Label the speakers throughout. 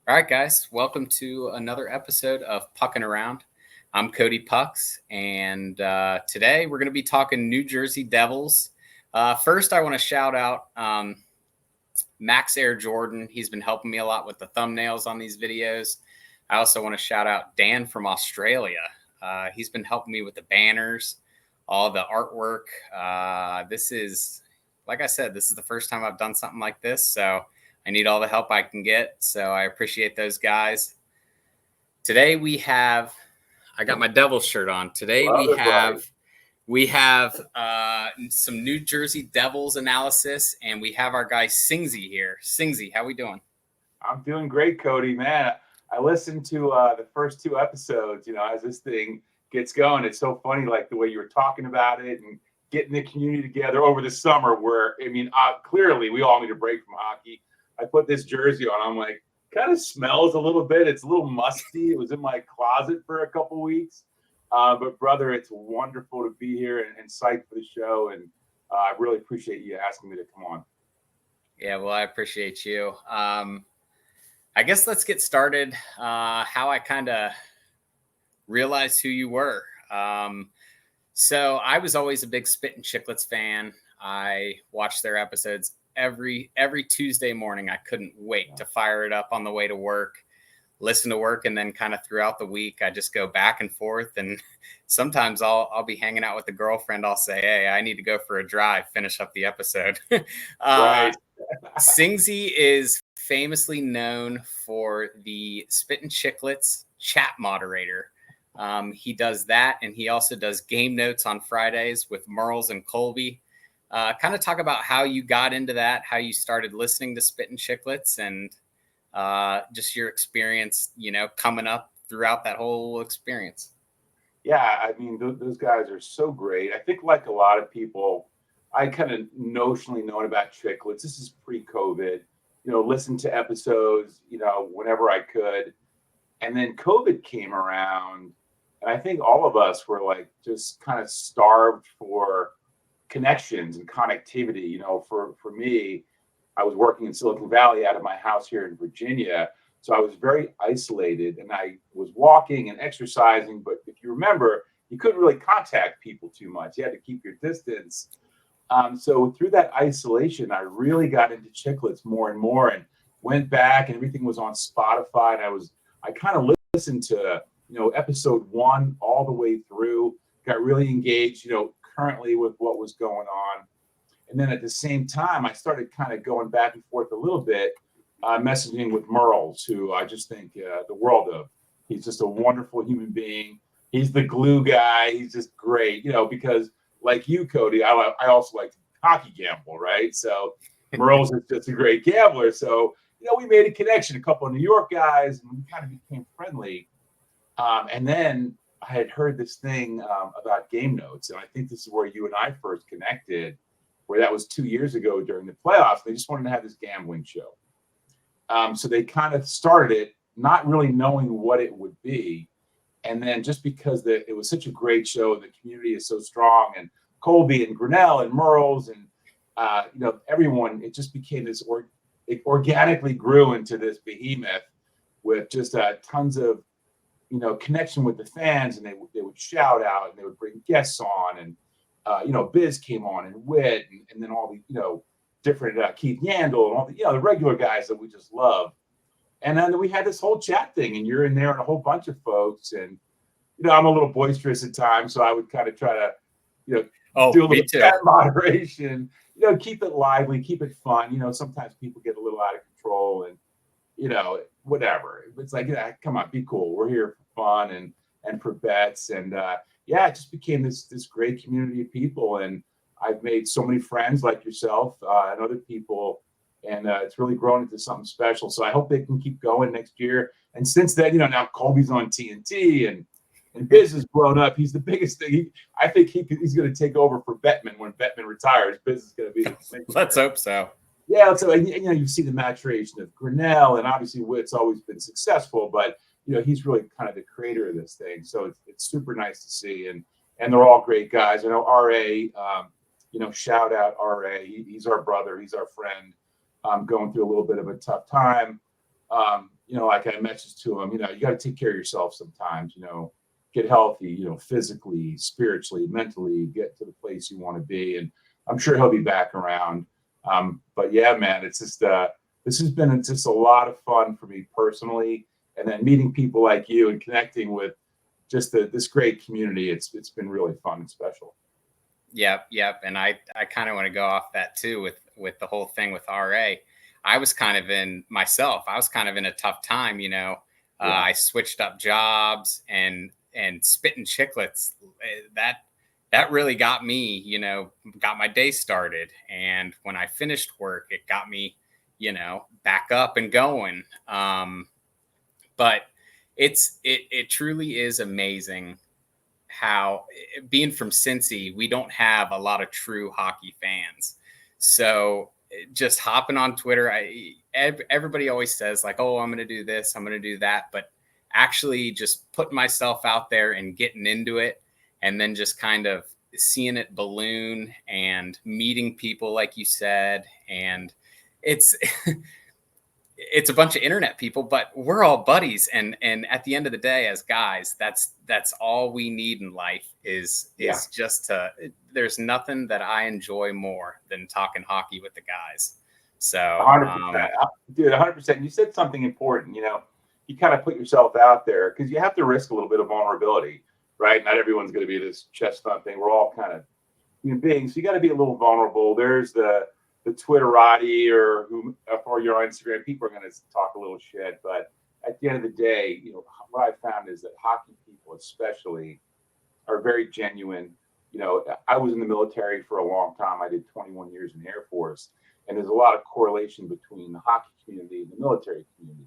Speaker 1: All right, guys, welcome to another episode of Puckin Around. I'm Cody Pucks, and today we're going to be talking New Jersey Devils. First, I want to shout out Max Air Jordan. He's been helping me a lot with the thumbnails on these videos. I also want to shout out Dan from Australia. He's been helping me with the banners, all the artwork. This is, like I said, this is the first time I've done something like this, so I need all the help I can get, so I appreciate those guys. Today I got my Devils shirt on. Today we have some New Jersey Devils analysis, and we have our guy Singsy here. Singsy, how we doing?
Speaker 2: I'm doing great, Cody, man. I listened to the first two episodes, as this thing gets going. It's so funny, like the way you were talking about it and getting the community together over the summer where, clearly we all need a break from hockey. I put this jersey on. I'm like, kind of smells a little bit. It's a little musty. It was in my closet for a couple weeks. But, brother, it's wonderful to be here and psyched for the show. And I really appreciate you asking me to come on.
Speaker 1: Yeah, well, I appreciate you. I guess let's get started. How I kind of realized who you were. So I was always a big Spittin' Chicklets fan. I watched their episodes every Tuesday morning. I couldn't wait to fire it up on the way to work, listen to work, and then kind of throughout the week, I just go back and forth. And sometimes I'll be hanging out with a girlfriend. I'll say, "Hey, I need to go for a drive, finish up the episode."
Speaker 2: Right.
Speaker 1: Singsy is famously known for the Spittin' Chicklets chat moderator. He does that, and he also does game notes on Fridays with Merles and Colby. Kind of talk about how you got into that, how you started listening to Spittin' Chicklets, and just your experience, coming up throughout that whole experience.
Speaker 2: Yeah, I mean, those guys are so great. I think like a lot of people, I kind of notionally known about Chicklets. This is pre-COVID, listened to episodes, whenever I could. And then COVID came around, and I think all of us were like just kind of starved for connections and connectivity. For me, I was working in Silicon Valley out of my house here in Virginia, so I was very isolated, and I was walking and exercising, but if you remember, you couldn't really contact people too much. You had to keep your distance. So through that isolation, I really got into Chicklets more and more, and went back, and everything was on Spotify, and I kind of listened to episode 1 all the way through, got really engaged currently with what was going on. And then at the same time, I started kind of going back and forth a little bit, messaging with Merles, who I just think the world of. He's just a wonderful human being. He's the glue guy. He's just great, because like you, Cody, I also like to hockey gamble, right? So Merles is just a great gambler. So, we made a connection, a couple of New York guys, and we kind of became friendly. And then I had heard this thing about game notes, and I think this is where you and I first connected, where that was 2 years ago during the playoffs. They just wanted to have this gambling show. So they kind of started it, not really knowing what it would be. And then just because it was such a great show, and the community is so strong, and Colby and Grinnell and Merles and, everyone, it just became this, it organically grew into this behemoth with just tons of, connection with the fans, and they would shout out, and they would bring guests on, and Biz came on, and Whit, and then all the different Keith Yandel, and all the regular guys that we just love. And then we had this whole chat thing, and you're in there, and a whole bunch of folks, and I'm a little boisterous at times, so I would kind of try to do a little chat moderation, keep it lively, keep it fun. Sometimes people get a little out of control, and whatever. It's like, come on, be cool. We're here for fun and for bets. And it just became this great community of people. And I've made so many friends like yourself and other people. And it's really grown into something special. So I hope they can keep going next year. And since then, now Colby's on TNT, and Biz has blown up. He's the biggest thing. I think he's going to take over for Bettman when Bettman retires. Biz is going to be the
Speaker 1: Let's hope so.
Speaker 2: Yeah, so you see the maturation of Grinnell, and obviously Whit's always been successful, but he's really kind of the creator of this thing. So it's super nice to see, and they're all great guys. I know RA, shout out RA. He's our brother. He's our friend. Going through a little bit of a tough time. like I messaged to him, you got to take care of yourself sometimes, get healthy, physically, spiritually, mentally, get to the place you want to be. And I'm sure he'll be back around. But yeah, man, it's just, this has been just a lot of fun for me personally. And then meeting people like you and connecting with just this great community. It's been really fun and special.
Speaker 1: Yep. And I kind of want to go off that too with the whole thing with RA. I was kind of in a tough time, I switched up jobs and spitting chiclets. That really got me, got my day started. And when I finished work, it got me, back up and going. But it truly is amazing how, being from Singsy, we don't have a lot of true hockey fans. So just hopping on Twitter, everybody always says like, oh, I'm going to do this, I'm going to do that. But actually just putting myself out there and getting into it, and then just kind of seeing it balloon and meeting people, like you said. And it's it's a bunch of internet people, but we're all buddies. And at the end of the day, as guys, that's all we need in life is just there's nothing that I enjoy more than talking hockey with the guys. So
Speaker 2: 100%, dude, 100%. You said something important, you kind of put yourself out there because you have to risk a little bit of vulnerability, right? Not everyone's going to be this chest thumping. We're all kind of human beings. So you got to be a little vulnerable. There's the Twitterati or your Instagram, people are going to talk a little shit. But at the end of the day, what I found is that hockey people especially are very genuine. I was in the military for a long time. I did 21 years in the Air Force. And there's a lot of correlation between the hockey community and the military community.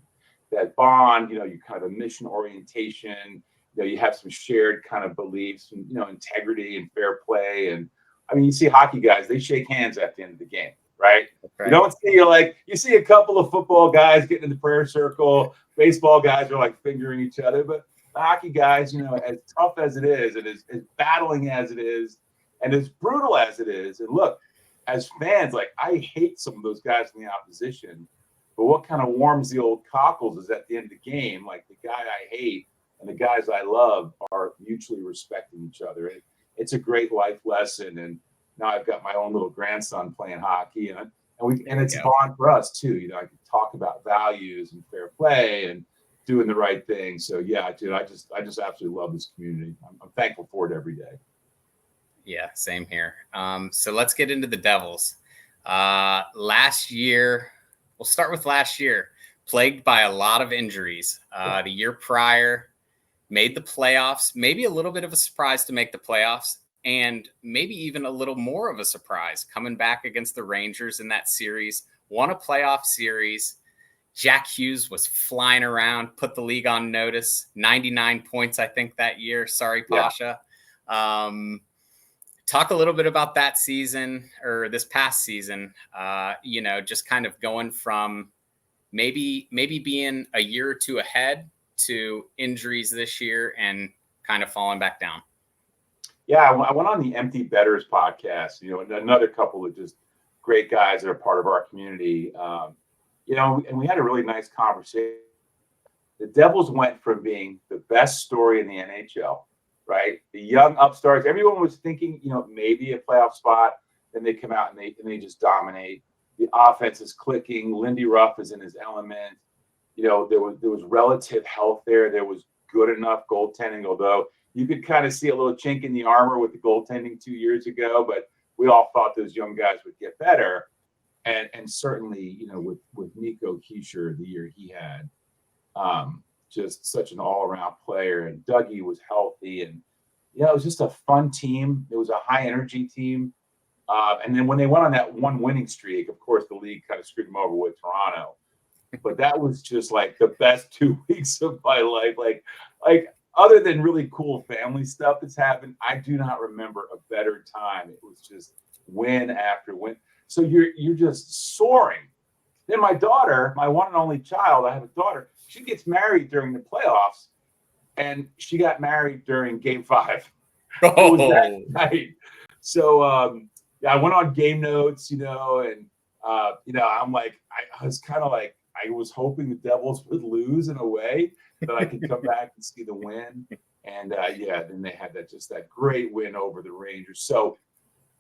Speaker 2: That bond, you kind of a mission orientation, you have some shared kind of beliefs and, integrity and fair play. And I mean, you see hockey guys, they shake hands at the end of the game. Right? You don't see you see a couple of football guys getting in the prayer circle. Baseball guys are like fingering each other, but the hockey guys, as tough as it is, and as battling as it is, and as brutal as it is. And look, as fans, like I hate some of those guys in the opposition, but what kind of warms the old cockles is at the end of the game, like the guy I hate and the guys I love are mutually respecting each other. It's a great life lesson. And now I've got my own little grandson playing hockey, and it's a bond for us too. I can talk about values and fair play and doing the right thing. So yeah, dude, I just absolutely love this community. I'm thankful for it every day.
Speaker 1: Yeah, same here. So let's get into the Devils. Last year, we'll start with last year, plagued by a lot of injuries. The year prior, made the playoffs, maybe a little bit of a surprise to make the playoffs. And maybe even a little more of a surprise coming back against the Rangers in that series, won a playoff series. Jack Hughes was flying around, put the league on notice, 99 points, I think, that year. Sorry, Pasha. Yeah. Talk a little bit about that season or this past season, just kind of going from maybe being a year or two ahead to injuries this year and kind of falling back down.
Speaker 2: Yeah, I went on the Empty Betters podcast, and another couple of just great guys that are part of our community, and we had a really nice conversation. The Devils went from being the best story in the NHL, right? The young upstarts, everyone was thinking, maybe a playoff spot. Then they come out and they just dominate. The offense is clicking. Lindy Ruff is in his element. There was relative health there. There was good enough goaltending, although you could kind of see a little chink in the armor with the goaltending 2 years ago, but we all thought those young guys would get better. And certainly, with Nico Keisher, the year he had, just such an all-around player. And Dougie was healthy. And, it was just a fun team. It was a high-energy team. And then when they went on that one winning streak, of course, the league kind of screwed them over with Toronto. But that was just like the best 2 weeks of my life. Like other than really cool family stuff that's happened, I do not remember a better time. It was just win after win. So you're just soaring. Then my daughter, my one and only child, I have a daughter, she gets married during the playoffs, and she got married during Game 5. It was that night. So I went on Game Notes, and I'm like, I was kind of like, I was hoping the Devils would lose in a way that I could come back and see the win. And then they had that great win over the Rangers. So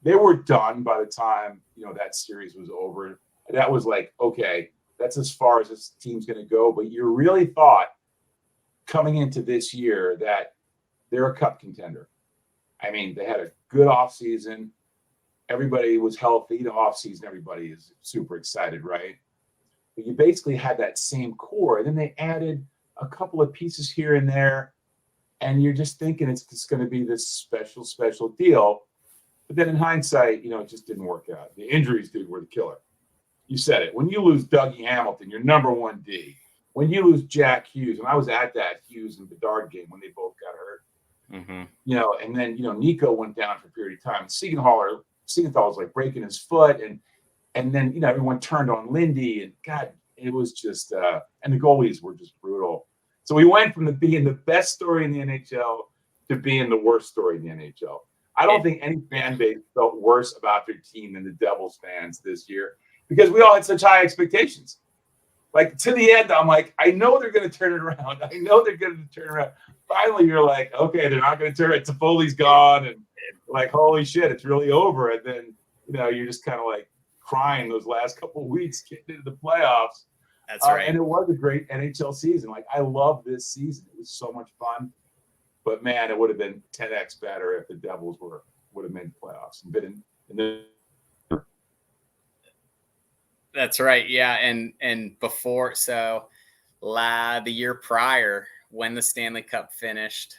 Speaker 2: they were done by the time, that series was over. That was like, okay, that's as far as this team's going to go. But you really thought coming into this year that they're a cup contender. I mean, they had a good offseason. Everybody was healthy. The offseason, everybody is super excited, right? But you basically had that same core. And then they added a couple of pieces here and there. And you're just thinking it's just going to be this special, special deal. But then in hindsight, it just didn't work out. The injuries, dude, were the killer. You said it. When you lose Dougie Hamilton, your number one D. When you lose Jack Hughes, and I was at that Hughes and Bedard game when they both got hurt.
Speaker 1: Mm-hmm.
Speaker 2: And then, Nico went down for a period of time. Siegenthaler was like breaking his foot. And then, everyone turned on Lindy. And, God, it was just and the goalies were just brutal. So we went from being the best story in the NHL to being the worst story in the NHL. I don't think any fan base felt worse about their team than the Devils fans this year because we all had such high expectations. Like, to the end, I'm like, I know they're going to turn it around. I know they're going to turn it around. Finally, you're like, okay, they're not going to turn it. Toffoli's gone. And like, holy shit, it's really over. And then, you're just kind of like crying those last couple of weeks getting into the playoffs.
Speaker 1: That's right.
Speaker 2: And it was a great NHL season. Like, I love this season. It was so much fun. But, man, it would have been 10x better if the Devils would have made the playoffs and been in the.
Speaker 1: That's right. Yeah. And before, so the year prior, when the Stanley Cup finished,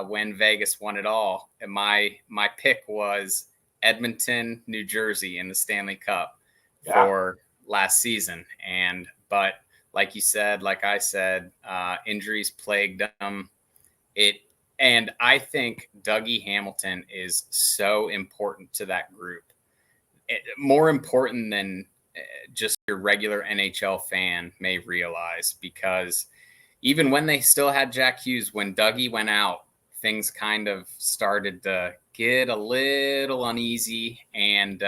Speaker 1: when Vegas won it all, and my pick was Edmonton, New Jersey in the Stanley Cup for last season. But like you said, like I said, injuries plagued them. And I think Dougie Hamilton is so important to that group. More important than just your regular NHL fan may realize, because even when they still had Jack Hughes, when Dougie went out, things kind of started to get a little uneasy. And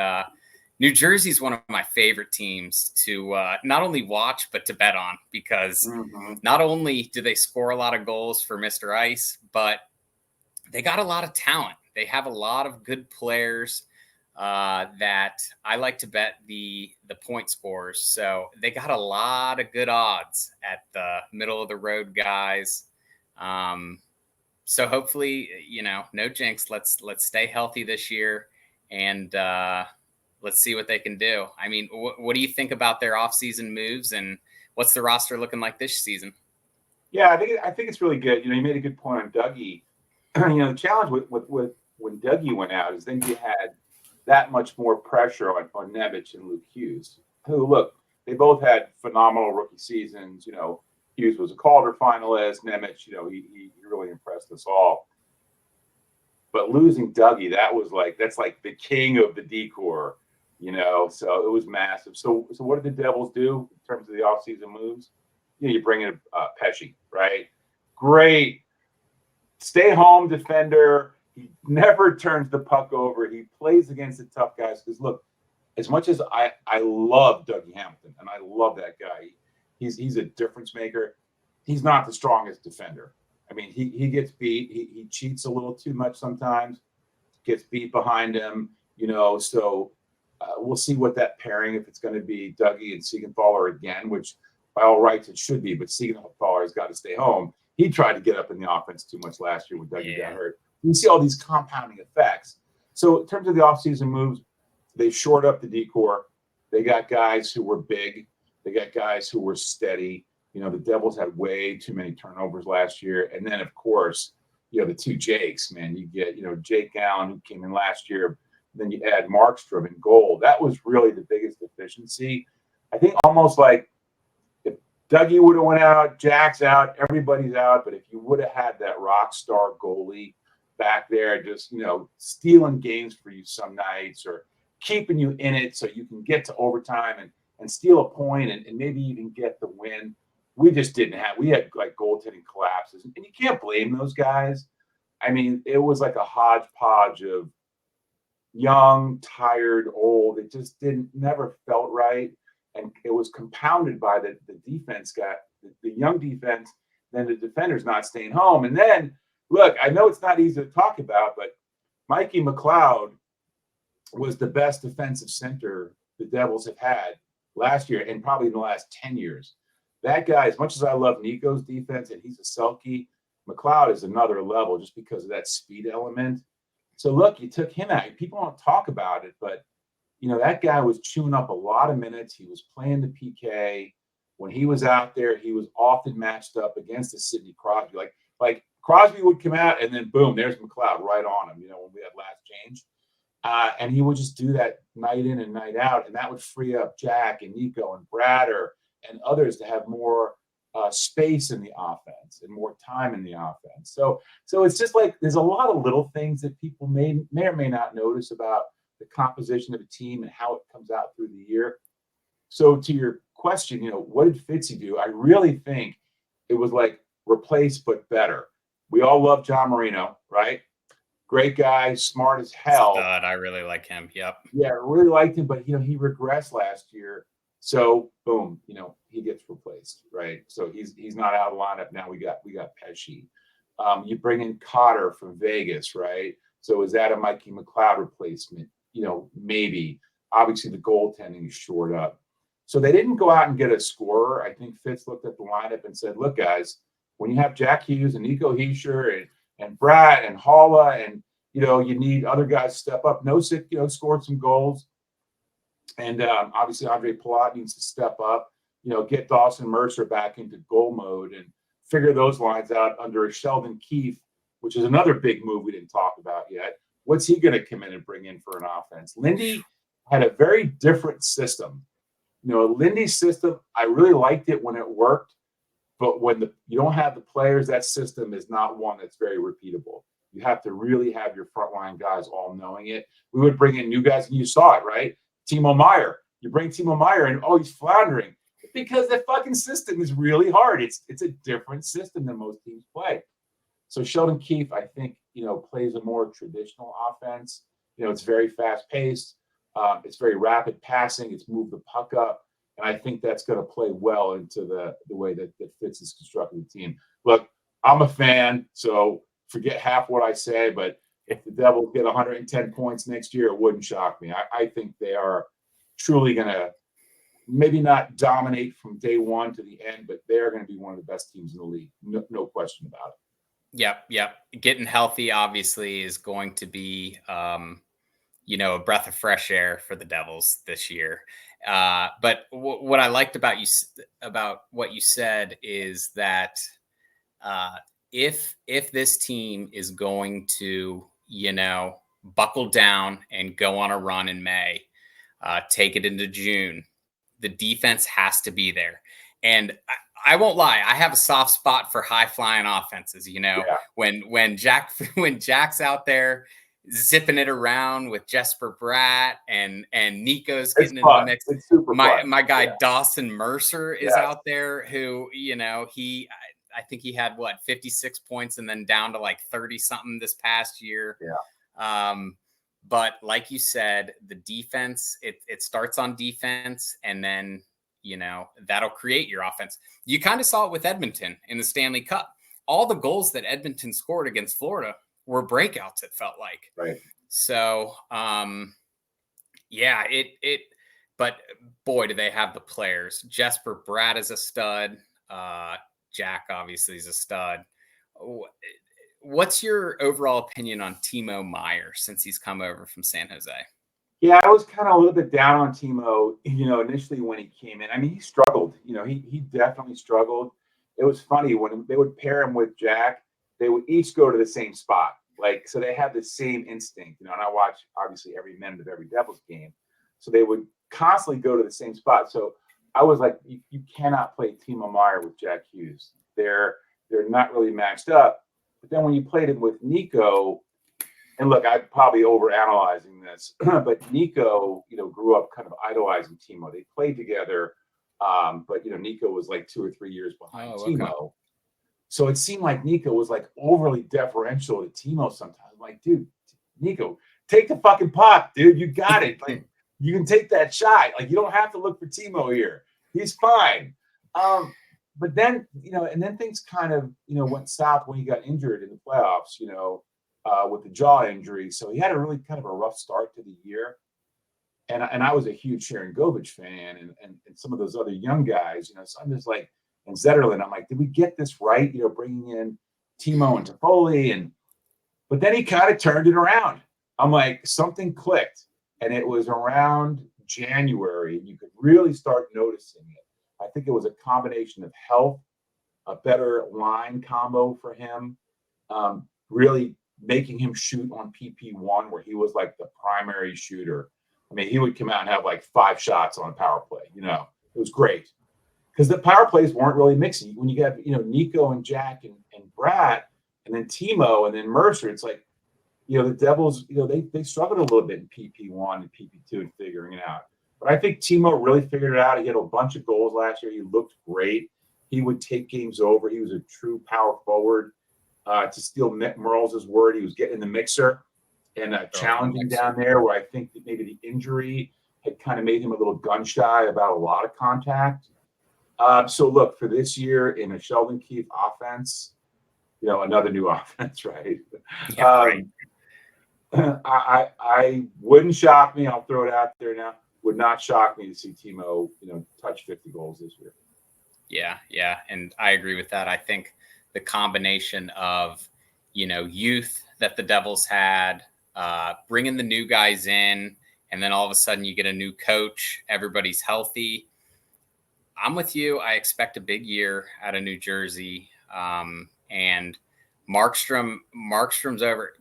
Speaker 1: New Jersey is one of my favorite teams to not only watch, but to bet on, because not only do they score a lot of goals for Mr. Ice, but they got a lot of talent. They have a lot of good players that I like to bet the point scores. So they got a lot of good odds at the middle of the road guys. So hopefully, no jinx. Let's stay healthy this year, and let's see what they can do. I mean, what do you think about their offseason moves, and what's the roster looking like this season?
Speaker 2: Yeah, I think it's really good. You made a good point on Dougie. The challenge with when Dougie went out is then you had that much more pressure on Nemec and Luke Hughes, who, look, they both had phenomenal rookie seasons. Hughes was a Calder finalist. Nemec, he really impressed us all. But losing Dougie, that's like the king of the decor, so it was massive. So what did the Devils do in terms of the offseason moves? You bring in Pesci, right? Great. Stay home defender. He never turns the puck over. He plays against the tough guys. Because, look, as much as I love Dougie Hamilton, and I love that guy, he's a difference maker. He's not the strongest defender. I mean, he gets beat. He cheats a little too much sometimes, gets beat behind him, So we'll see what that pairing, if it's going to be Dougie and Siegenthaler again, which by all rights it should be, but Siegenthaler has got to stay home. He tried to get up in the offense too much last year when Dougie got hurt. You see all these compounding effects. So in terms of the offseason moves, they shored up the decor. They got guys who were big. They got guys who were steady. The Devils had way too many turnovers last year. And then, of course, the two Jakes, man. You get, Jake Allen, who came in last year. Then you add Markstrom in goal. That was really the biggest deficiency. I think almost like if Dougie would have went out, Jack's out, everybody's out. But if you would have had that rock star goalie back there, just, stealing games for you some nights or keeping you in it so you can get to overtime and steal a point and maybe even get the win. We just didn't have. We had like goaltending collapses, and you can't blame those guys. I mean, it was like a hodgepodge of young, tired, old. It just never felt right. and it was compounded by the defense got the young defense, then the defenders not staying home. And then, look, I know it's not easy to talk about, but Mikey McLeod was the best defensive center the Devils have had last year and probably in the last 10 years. That guy, as much as I love Nico's defense and he's a Selke, McLeod is another level just because of that speed element. So, look, you took him out. People don't talk about it, but, that guy was chewing up a lot of minutes. He was playing the PK. When he was out there, he was often matched up against a Sidney Crosby. Like Crosby would come out, and then, boom, there's McLeod right on him, when we had last change. And he would just do that night in and night out, and that would free up Jack and Nico and Brader and others to have more space in the offense and more time in the offense. So it's just like there's a lot of little things that people may or may not notice about the composition of a team and how it comes out through the year. So to your question, what did Fitzy do? I really think it was like replace but better. We all love John Marino, right? Great guy, smart as hell.
Speaker 1: Stud. I really like him. Yep.
Speaker 2: Yeah, I really liked him, but he regressed last year. So boom, he gets replaced, right? So he's not out of the lineup now. We got Pesci. You bring in Cotter from Vegas, right? So is that a Mikey McLeod replacement? Maybe. Obviously, the goaltending is shored up. So they didn't go out and get a scorer. I think Fitz looked at the lineup and said, "Look, guys, when you have Jack Hughes and Nico Hischier and Brad and Halla and you need other guys to step up. Nosek, scored some goals. And obviously Andre Palat needs to step up, get Dawson Mercer back into goal mode and figure those lines out under a Sheldon Keefe, which is another big move we didn't talk about yet. What's he going to come in and bring in for an offense? Lindy had a very different system. Lindy's system, I really liked it when it worked, but when you don't have the players, that system is not one that's very repeatable. You have to really have your frontline guys all knowing it. We would bring in new guys, and you saw it, right? Timo Meyer. You bring Timo Meyer in, he's floundering. Because the fucking system is really hard. It's a different system than most teams play. So Sheldon Keefe, I think, plays a more traditional offense. It's very fast-paced. It's very rapid passing. It's moved the puck up. And I think that's going to play well into the way that Fitz is constructing the team. Look, I'm a fan, so forget half what I say, but if the Devils get 110 points next year, it wouldn't shock me. I think they are truly going to maybe not dominate from day one to the end, but they're going to be one of the best teams in the league. No question about it.
Speaker 1: Yep. Getting healthy, obviously, is going to be, a breath of fresh air for the Devils this year. But what I liked about what you said is that if this team is going to, buckle down and go on a run in May, take it into June, the defense has to be there. And I won't lie, I have a soft spot for high flying offenses. When Jack's out there zipping it around with Jesper Bratt and Nico's getting in the mix. My guy Dawson Mercer is out there who, I think he had 56 points and then down to like 30 something this past year.
Speaker 2: Yeah.
Speaker 1: But like you said, the defense, it starts on defense and then, that'll create your offense. You kind of saw it with Edmonton in the Stanley Cup. All the goals that Edmonton scored against Florida were breakouts, it felt like.
Speaker 2: Right.
Speaker 1: So, but boy, do they have the players. Jesper Bratt is a stud. Jack obviously is a stud. What's your overall opinion on Timo Meyer since he's come over from San Jose?
Speaker 2: Yeah, I was kind of a little bit down on Timo, initially when he came in. I mean, he struggled. He definitely struggled. It was funny when they would pair him with Jack, they would each go to the same spot. So they have the same instinct, and I watch obviously every minute of every Devils game. So they would constantly go to the same spot. So I was like, you cannot play Timo Meyer with Jack Hughes. They're not really matched up. But then when you played him with Nico, and look, I'm probably overanalyzing this, but Nico, grew up kind of idolizing Timo. They played together, but Nico was like 2 or 3 years behind Timo. Okay. So it seemed like Nico was like overly deferential to Timo sometimes. I'm like, dude, Nico, take the fucking puck, dude. You got it. you can take that shot. Like, you don't have to look for Timo here. He's fine. But then, and then things kind of, went south when he got injured in the playoffs, with the jaw injury. So he had a really kind of a rough start to the year. And I was a huge Sharon Govich fan and some of those other young guys, so I'm just like, and Zetterlund, I'm like, did we get this right? Bringing in Timo and Toffoli, but then he kind of turned it around. I'm like, something clicked, and it was around January. You could really start noticing it. I think it was a combination of health, a better line combo for him, really making him shoot on PP1 where he was like the primary shooter. I mean, he would come out and have like 5 shots on a power play. It was great because the power plays weren't really mixing. When you got, Nico and Jack and Brad, and then Timo and then Mercer, it's like, the Devils, they struggled a little bit in PP1 and PP2 and figuring it out. But I think Timo really figured it out. He had a bunch of goals last year. He looked great. He would take games over. He was a true power forward. To steal Merles' word, he was getting in the mixer and challenging down there, where I think that maybe the injury had kind of made him a little gun shy about a lot of contact. So look, for this year in a Sheldon Keefe offense, another new offense, right?
Speaker 1: Yeah, right.
Speaker 2: I wouldn't shock me. I'll throw it out there now. Would not shock me to see Timo, touch 50 goals this year.
Speaker 1: Yeah, and I agree with that. I think the combination of, youth that the Devils had, bringing the new guys in, and then all of a sudden you get a new coach, everybody's healthy. I'm with you. I expect a big year out of New Jersey. And Markstrom's over.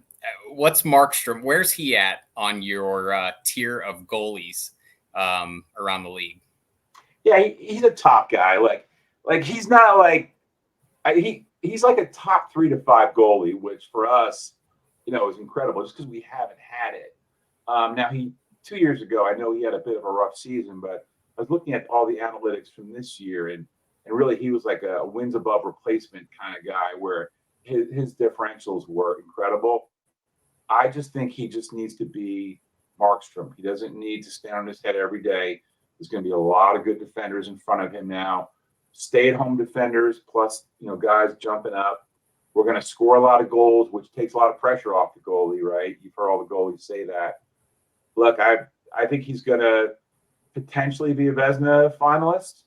Speaker 1: What's Markstrom? Where's he at on your tier of goalies around the league?
Speaker 2: Yeah, he's a top guy. Like he's not like he's like a top 3 to 5 goalie, which for us, is incredible just because we haven't had it. Now 2 years ago, I know he had a bit of a rough season, but I was looking at all the analytics from this year, and really he was like a wins above replacement kind of guy where his differentials were incredible. I just think he just needs to be Markstrom. He doesn't need to stand on his head every day. There's going to be a lot of good defenders in front of him now. Stay-at-home defenders, plus guys jumping up. We're going to score a lot of goals, which takes a lot of pressure off the goalie, right? You've heard all the goalies say that. Look, I think he's going to potentially be a Vezina finalist.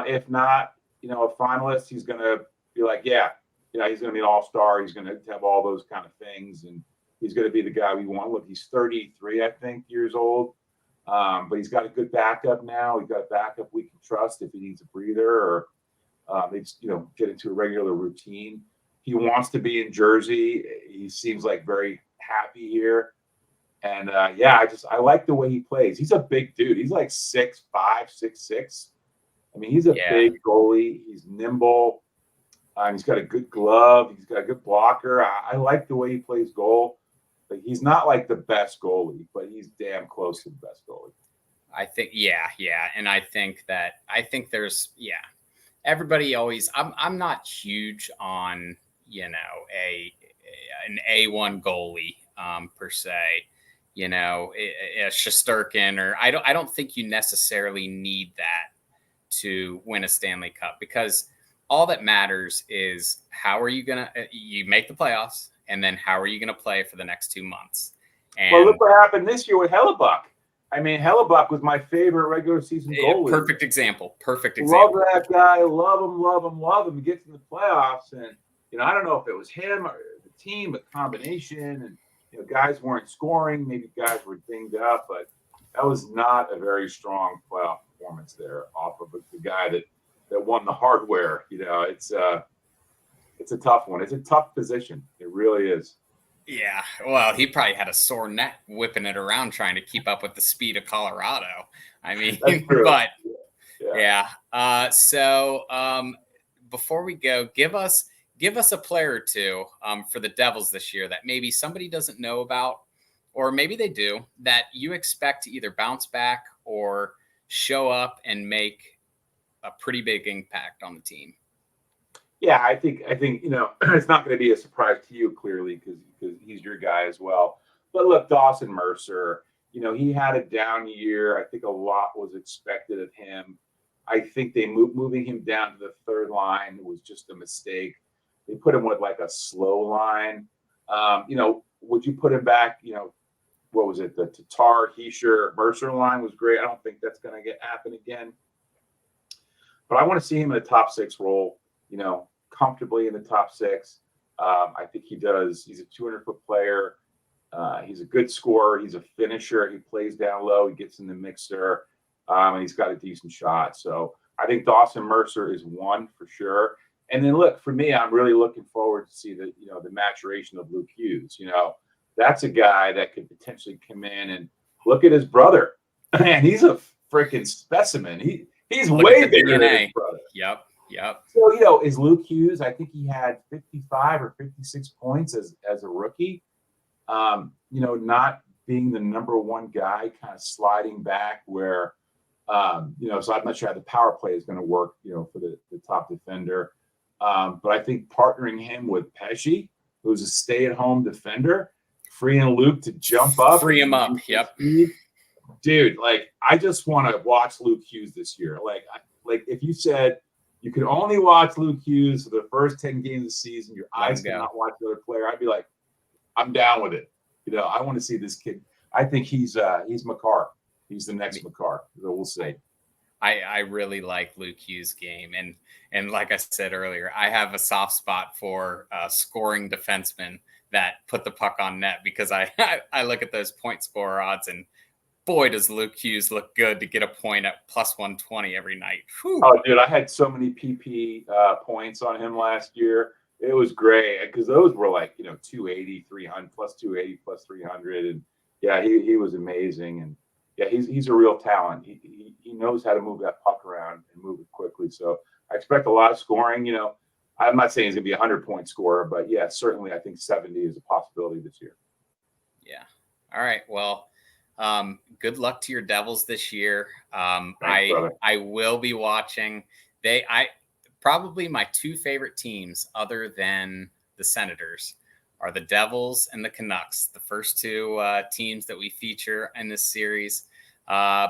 Speaker 2: If not, a finalist, he's going to be like, he's going to be an all-star. He's going to have all those kind of things, and he's going to be the guy we want. Look, he's 33, I think, years old. But he's got a good backup now. He's got a backup we can trust if he needs a breather or they just, get into a regular routine. He wants to be in Jersey. He seems like very happy here. And I like the way he plays. He's a big dude. He's like 6'5", 6'6". I mean, he's a big goalie. He's nimble. He's got a good glove. He's got a good blocker. I like the way he plays goal. But he's not like the best goalie, but he's damn close to the best goalie.
Speaker 1: I think, and I think there's, everybody always. I'm not huge on an A1 goalie per se. A Shesterkin, or I don't think you necessarily need that to win a Stanley Cup, because all that matters is how are you gonna you make the playoffs. And then how are you going to play for the next 2 months?
Speaker 2: Well, look what happened this year with Hellebuck. I mean, Hellebuck was my favorite regular season goalie.
Speaker 1: Perfect example.
Speaker 2: Love that guy. Love him. He gets in the playoffs, and I don't know if it was him or the team, a combination, and guys weren't scoring. Maybe guys were dinged up, but that was not a very strong playoff performance there off of the guy that won the hardware. It's a tough one. It's a tough position. It really is.
Speaker 1: Yeah. Well, he probably had a sore neck whipping it around trying to keep up with the speed of Colorado. I mean, but So before we go, give us a player or two for the Devils this year that maybe somebody doesn't know about, or maybe they do, that you expect to either bounce back or show up and make a pretty big impact on the team.
Speaker 2: Yeah, I think it's not going to be a surprise to you, clearly, because he's your guy as well. But look, Dawson Mercer, he had a down year. I think a lot was expected of him. I think they moving him down to the third line was just a mistake. They put him with like a slow line. Would you put him back? What was it? The Tatar, Heischer, Mercer line was great. I don't think that's going to happen again. But I want to see him in the top six role, comfortably in the top six. I think he does. He's a 200-foot player. He's a good scorer. He's a finisher. He plays down low. He gets in the mixer, and he's got a decent shot. So I think Dawson Mercer is one for sure. And then look, for me, I'm really looking forward to see the maturation of Luke Hughes. That's a guy that could potentially come in and look at his brother. Man, he's a freaking specimen. He's way bigger than his brother.
Speaker 1: Yep.
Speaker 2: So, is Luke Hughes, I think he had 55 or 56 points as a rookie. Not being the number one guy, kind of sliding back where, so I'm not sure how the power play is going to work, for the top defender. But I think partnering him with Pesci, who's a stay-at-home defender, freeing Luke to jump up.
Speaker 1: Free him up, yep.
Speaker 2: Dude, I just want to watch Luke Hughes this year. If you said you could only watch Luke Hughes for the first 10 games of the season, your eyes cannot watch the other player, I'd be like, I'm down with it. I want to see this kid. I think he's Makar. He's the next Makar. So we'll see.
Speaker 1: I really like Luke Hughes' game. And like I said earlier, I have a soft spot for scoring defensemen that put the puck on net because I look at those point scorer odds and boy, does Luke Hughes look good to get a point at plus 120 every night. Whew.
Speaker 2: Oh, dude, I had so many PP points on him last year. It was great because those were 280, 300, plus 280, plus 300. And yeah, he was amazing. And yeah, he's a real talent. He knows how to move that puck around and move it quickly. So I expect a lot of scoring. I'm not saying he's going to be a 100-point scorer, but yeah, certainly I think 70 is a possibility this year.
Speaker 1: Yeah. All right. Well, good luck to your Devils this year.
Speaker 2: Thanks,
Speaker 1: I will be watching. Probably my two favorite teams other than the Senators are the Devils and the Canucks, the first two teams that we feature in this series.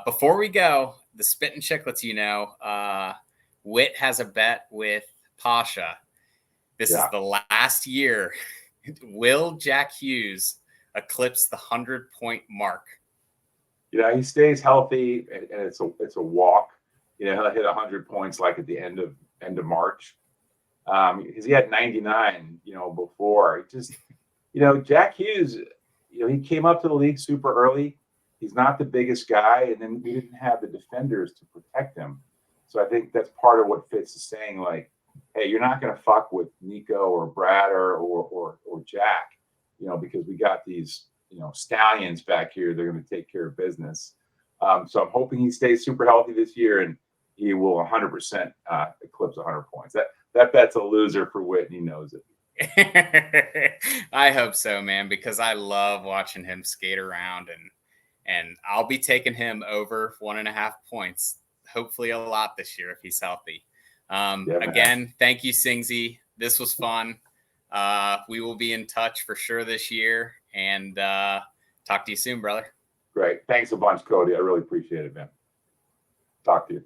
Speaker 1: Before we go, the Spit and Chicklets, Whit has a bet with Pasha. This is the last year. Will Jack Hughes eclipse the 100-point mark?
Speaker 2: He stays healthy, and it's a walk. He'll hit 100 points at the end of March, because he had 99. Before. It just, Jack Hughes. He came up to the league super early. He's not the biggest guy, and then we didn't have the defenders to protect him. So I think that's part of what Fitz is saying. Hey, you're not going to fuck with Nico or Brad or Jack, because we got these. Stallions back here, they're going to take care of business. So I'm hoping he stays super healthy this year and he will 100% eclipse 100 points. That bet's a loser for Whit, and he knows
Speaker 1: it. I hope so, man, because I love watching him skate around and I'll be taking him over 1.5 points, hopefully a lot this year if he's healthy. Again, thank you, Singsy. This was fun. We will be in touch for sure this year. And talk to you soon, brother.
Speaker 2: Great. Thanks a bunch, Cody. I really appreciate it, man. Talk to you.